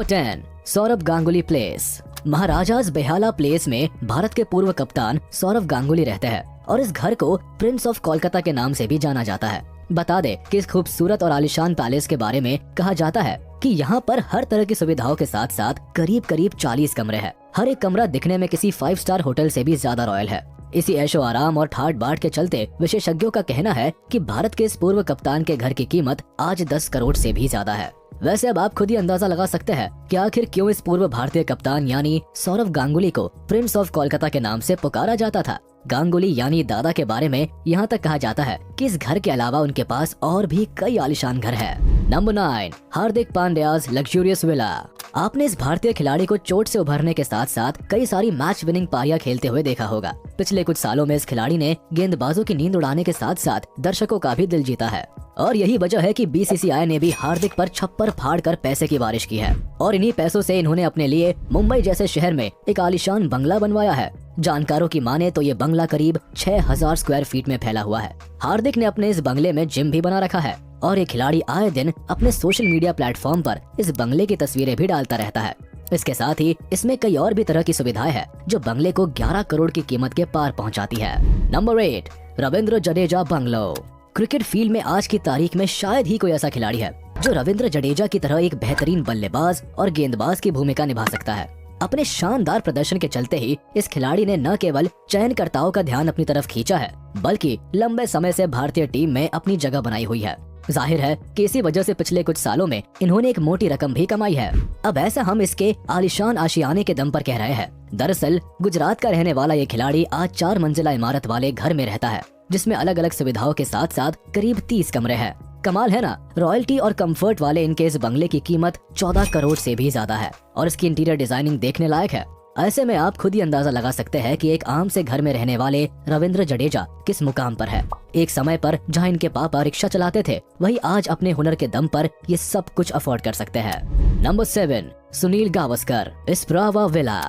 10 Saurav Ganguly place. Maharaja's Behala place में भारत के पूर्व कप्तान सौरव गांगुली रहते हैं और इस घर को प्रिंस ऑफ कोलकाता के नाम से भी जाना जाता है। बता दे कि इस खूबसूरत और आलीशान पैलेस के बारे में कहा जाता है कि यहाँ पर हर तरह की सुविधाओं के साथ साथ करीब करीब 40 कमरे हैं। हर एक कमरा दिखने में किसी 5 स्टार होटल से भी ज्यादा रॉयल है। इसी ऐशो आराम और ठाट बाट के चलते विशेषज्ञों का कहना है कि भारत के इस पूर्व कप्तान के घर की कीमत आज 10 करोड़ से भी ज्यादा है। वैसे अब आप खुद ही अंदाजा लगा सकते हैं कि आखिर क्यों इस पूर्व भारतीय कप्तान यानी सौरव गांगुली को प्रिंस ऑफ कोलकाता के नाम से पुकारा जाता था। गांगुली यानी दादा के बारे में यहाँ तक कहा जाता है कि इस घर के अलावा उनके पास और भी कई आलीशान घर है। नंबर 9 हार्दिक पांड्याज लग्जूरियस विला। आपने इस भारतीय खिलाड़ी को चोट से उभरने के साथ साथ कई सारी मैच विनिंग पारियां खेलते हुए देखा होगा। पिछले कुछ सालों में इस खिलाड़ी ने गेंदबाजों की नींद उड़ाने के साथ साथ दर्शकों का भी दिल जीता है और यही वजह है कि बीसीसीआई ने भी हार्दिक पर छप्पर फाड़ कर पैसे की बारिश की है और इन्हीं पैसों से इन्होंने अपने लिए मुंबई जैसे शहर में एक आलीशान बंगला बनवाया है। जानकारों की माने तो ये बंगला करीब 6000 स्क्वायर फीट में फैला हुआ है। हार्दिक ने अपने इस बंगले में जिम भी बना रखा है और ये खिलाड़ी आए दिन अपने सोशल मीडिया प्लेटफॉर्म पर इस बंगले की तस्वीरें भी डालता रहता है। इसके साथ ही इसमें कई और भी तरह की सुविधाएं हैं जो बंगले को 11 करोड़ की कीमत के पार पहुंचाती है। Number 8 Ravindra Jadeja bungalow. Cricket field में आज की तारीख में शायद ही कोई ऐसा खिलाड़ी है जो रविंद्र जडेजा की तरह एक बेहतरीन बल्लेबाज और गेंदबाज की भूमिका निभा सकता है। अपने शानदार प्रदर्शन के चलते ही इस खिलाड़ी ने न केवल चयनकर्ताओं का ध्यान अपनी तरफ खींचा है बल्कि लंबे समय से भारतीय टीम में अपनी जगह बनाई हुई है। जाहिर है कि इसी वजह से पिछले कुछ सालों में इन्होंने एक मोटी रकम भी कमाई है। अब ऐसा हम इसके आलीशान आशियाने के दम पर कह रहे हैं। दरअसल गुजरात का रहने वाला ये खिलाड़ी आज 4 मंजिला इमारत वाले घर में रहता है जिसमें अलग अलग सुविधाओं के साथ साथ करीब 30 कमरे हैं। कमाल है ना। रॉयल्टी और कंफर्ट वाले इनके इस बंगले की कीमत 14 करोड़ से भी ज्यादा है और इसकी इंटीरियर डिजाइनिंग देखने लायक है। ऐसे में आप खुद ही अंदाजा लगा सकते हैं कि एक आम से घर में रहने वाले रविंद्र जडेजा किस मुकाम पर है। एक समय पर जहां इनके पापा रिक्शा चलाते थे वही आज अपने हुनर के दम पर ये सब कुछ अफोर्ड कर सकते हैं। नंबर 7 सुनील गावस्कर स्प्रावा विला।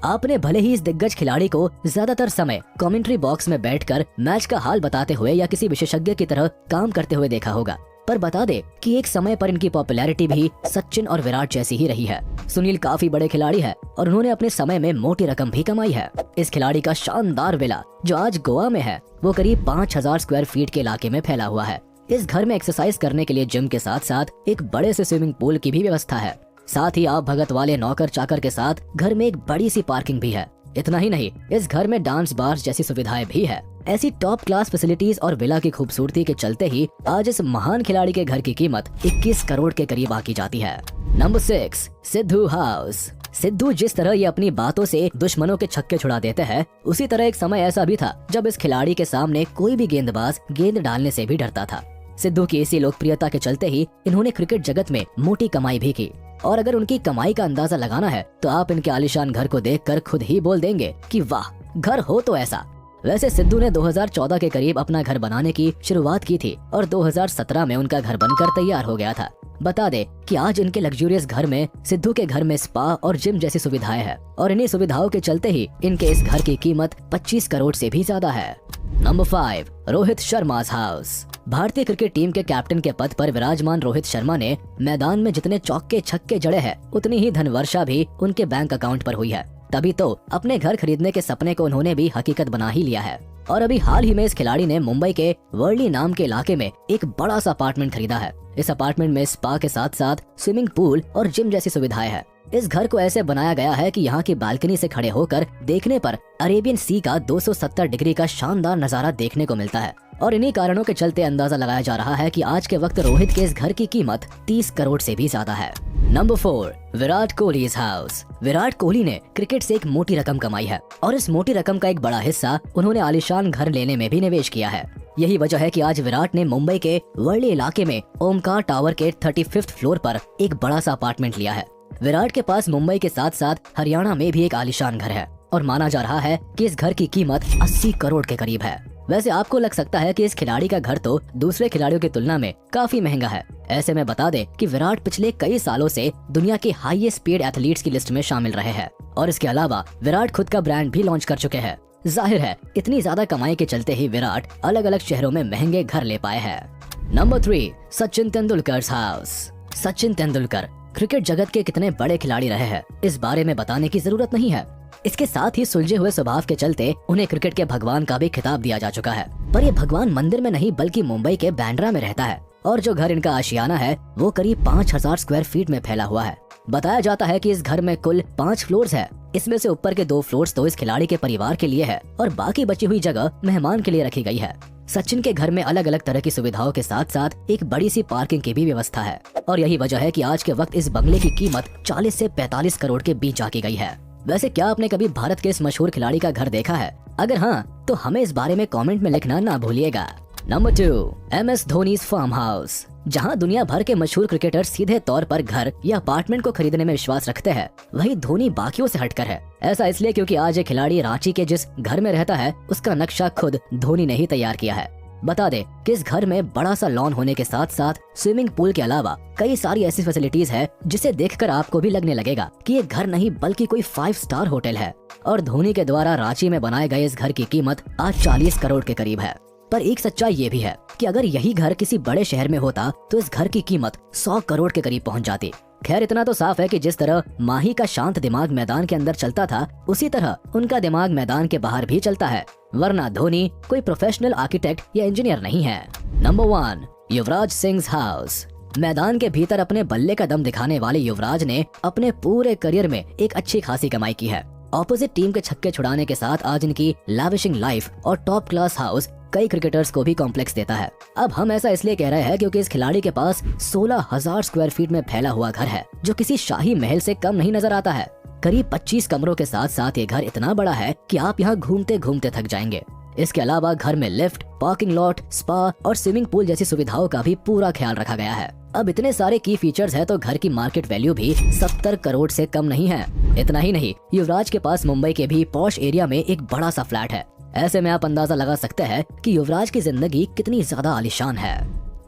आपने भले ही इस दिग्गज खिलाड़ी को ज्यादातर समय कमेंट्री बॉक्स में बैठकर मैच का हाल बताते हुए या किसी विशेषज्ञ की तरह काम करते हुए देखा होगा, पर बता दे कि एक समय पर इनकी पॉपुलैरिटी भी सचिन और विराट जैसी ही रही है। सुनील काफी बड़े खिलाड़ी है और उन्होंने अपने समय में मोटी रकम भी कमाई है। इस खिलाड़ी का शानदार विला जो आज गोवा में है वो करीब 5000 स्क्वायर फीट के इलाके में फैला हुआ है। इस घर में एक्सरसाइज करने के लिए जिम के साथ साथ एक बड़े से स्विमिंग पूल की भी व्यवस्था है। साथ ही आप भगत वाले नौकर चाकर के साथ घर में एक बड़ी सी पार्किंग भी है। इतना ही नहीं, इस घर में डांस बार जैसी सुविधाएं भी है। ऐसी टॉप क्लास फैसिलिटीज और विला की खूबसूरती के चलते ही आज इस महान खिलाड़ी के घर की कीमत 21 करोड़ के करीब आकी जाती है। Number 6 Sidhu house. सिद्धू जिस तरह ये अपनी बातों से दुश्मनों के छक्के छुड़ा देते हैं उसी तरह एक समय ऐसा भी था जब इस खिलाड़ी के सामने कोई भी गेंदबाज गेंद डालने से भी डरता था। सिद्धू की इसी लोकप्रियता के चलते ही इन्होंने क्रिकेट जगत में मोटी कमाई भी की और अगर उनकी कमाई का अंदाजा लगाना है तो आप इनके आलीशान घर को देखकर खुद ही बोल देंगे कि वाह, घर हो तो ऐसा। वैसे सिद्धू ने 2014 के करीब अपना घर बनाने की शुरुआत की थी और 2017 में उनका घर बनकर तैयार हो गया था। बता दे कि आज इनके लग्जूरियस घर में सिद्धू के घर में स्पा और जिम जैसी सुविधाएं हैं और इन्हीं सुविधाओं के चलते ही इनके इस घर की कीमत 25 करोड़ से भी ज्यादा है। नंबर 5 रोहित शर्मा's हाउस। भारतीय क्रिकेट टीम के कैप्टन के पद पर विराजमान रोहित शर्मा ने मैदान में जितने चौके छक्के जड़े हैं उतनी ही धनवर्षा भी उनके बैंक अकाउंट पर हुई है। तभी तो अपने घर खरीदने के सपने को उन्होंने भी हकीकत बना ही लिया है और अभी हाल ही में इस खिलाड़ी ने मुंबई के वर्ली नाम के इलाके में एक बड़ा सा अपार्टमेंट खरीदा है। इस अपार्टमेंट में स्पा के साथ साथ स्विमिंग पूल और जिम जैसी सुविधाएं हैं। इस घर को ऐसे बनाया गया है कि यहाँ की बालकनी से खड़े होकर देखने पर अरेबियन सी का 270 डिग्री का शानदार नजारा देखने को मिलता है और इन्हीं कारणों के चलते अंदाजा लगाया जा रहा है कि आज के वक्त रोहित के इस घर की कीमत 30 करोड़ से भी ज्यादा है। नंबर 4 विराट कोहली's हाउस। विराट कोहली ने क्रिकेट से एक मोटी रकम कमाई है और इस मोटी रकम का एक बड़ा हिस्सा उन्होंने आलीशान घर लेने में भी निवेश किया है। यही वजह है कि आज विराट ने मुंबई के वर्ली इलाके में ओमकार टावर के 35th फ्लोर पर एक बड़ा सा अपार्टमेंट लिया है। विराट के पास मुंबई के साथ साथ हरियाणा में भी एक आलीशान घर है और माना जा रहा है कि इस घर की कीमत 80 करोड़ के करीब है। वैसे आपको लग सकता है कि इस खिलाड़ी का घर तो दूसरे खिलाड़ियों की तुलना में काफी महंगा है। ऐसे में बता दें कि विराट पिछले कई सालों से दुनिया के हाईएस्ट पेड एथलीट्स की लिस्ट में शामिल रहे हैं और इसके अलावा विराट खुद का ब्रांड भी लॉन्च कर चुके हैं। जाहिर है इतनी ज्यादा कमाई के चलते ही विराट अलग अलग शहरों में महंगे घर ले पाए हैं। Number 3 Sachin Tendulkar's house. Sachin Tendulkar cricket जगत के कितने बड़े खिलाड़ी रहे हैं इस बारे में बताने की जरूरत नहीं है। इसके साथ ही सुलझे हुए स्वभाव के चलते उन्हें क्रिकेट के भगवान का भी खिताब दिया जा चुका है। पर ये भगवान मंदिर में नहीं बल्कि मुंबई के बांद्रा में रहता है और जो घर इनका आशियाना है वो करीब 5000 स्क्वायर फीट में फैला हुआ है। बताया जाता है कि इस घर में कुल 5 फ्लोर्स है। इसमें से ऊपर के 2 फ्लोर्स तो इस खिलाड़ी के परिवार के लिए है और बाकी बची हुई जगह मेहमान के लिए रखी गई है। सचिन के घर में अलग अलग तरह की सुविधाओं के साथ साथ एक बड़ी सी पार्किंग की भी व्यवस्था है और यही वजह है कि आज के वक्त इस बंगले की कीमत 40 से 45 करोड़ के बीच आकी गई है। वैसे क्या आपने कभी भारत के इस मशहूर खिलाड़ी का घर देखा है? अगर हाँ तो हमें इस बारे में कमेंट में लिखना ना भूलिएगा। Number 2, MS Dhoni's farm house. जहां दुनिया भर के मशहूर क्रिकेटर सीधे तौर पर घर या अपार्टमेंट को खरीदने में विश्वास रखते हैं, वहीं धोनी बाकियों से हटकर है। ऐसा इसलिए क्योंकि आज ये खिलाड़ी रांची के जिस घर में रहता है उसका नक्शा खुद धोनी ने ही तैयार किया है। बता दे कि इस घर में बड़ा सा लॉन होने के साथ साथ स्विमिंग पूल के अलावा कई सारी ऐसी फैसिलिटीज है जिसे देखकर आपको भी लगने लगेगा कि ये घर नहीं बल्कि कोई 5 स्टार होटल है। और धोनी के द्वारा रांची में बनाए गए इस घर की कीमत आज 40 करोड़ के करीब है। पर एक सच्चाई ये भी है कि अगर यही घर किसी बड़े शहर में होता तो इस घर की कीमत 100 करोड़ के करीब पहुंच जाती। खैर इतना तो साफ है कि जिस तरह माही का शांत दिमाग मैदान के अंदर चलता था उसी तरह उनका दिमाग मैदान के बाहर भी चलता है, वरना धोनी कोई प्रोफेशनल आर्किटेक्ट या इंजीनियर नहीं है। Number 1, Yuvraj Singh house. मैदान के भीतर अपने बल्ले का दम दिखाने वाले युवराज ने अपने पूरे करियर में एक अच्छी खासी कमाई की है। ऑपोजिट टीम के छक्के छुड़ाने के साथ आज इनकी लैविशिंग लाइफ और टॉप क्लास हाउस कई क्रिकेटर्स को भी कॉम्प्लेक्स देता है। अब हम ऐसा इसलिए कह रहे हैं क्योंकि इस खिलाड़ी के पास 16,000 स्क्वायर फीट में फैला हुआ घर है जो किसी शाही महल से कम नहीं नजर आता है। करीब 25 कमरों के साथ साथ ये घर इतना बड़ा है कि आप यहाँ घूमते घूमते थक जाएंगे। इसके अलावा घर में लिफ्ट, पार्किंग लॉट, स्पा और स्विमिंग पूल जैसी सुविधाओं का भी पूरा ख्याल रखा गया है। अब इतने सारे की फीचर्स है तो घर की मार्केट वैल्यू भी 70 करोड़ से कम नहीं है। इतना ही नहीं, युवराज के पास मुंबई के भी पॉश एरिया में एक बड़ा सा फ्लैट है। ऐसे में आप अंदाजा लगा सकते हैं कि युवराज की जिंदगी कितनी ज्यादा आलीशान है।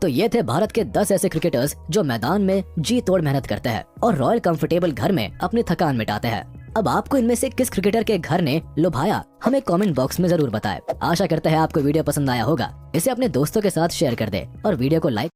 तो ये थे भारत के 10 ऐसे क्रिकेटर्स जो मैदान में जी तोड़ मेहनत करते हैं और रॉयल कंफर्टेबल घर में अपनी थकान मिटाते हैं। अब आपको इनमें से किस क्रिकेटर के घर ने लुभाया हमें कमेंट बॉक्स में जरूर बताएं। आशा करते हैं आपको वीडियो पसंद आया होगा। इसे अपने दोस्तों के साथ शेयर कर दे और वीडियो को लाइक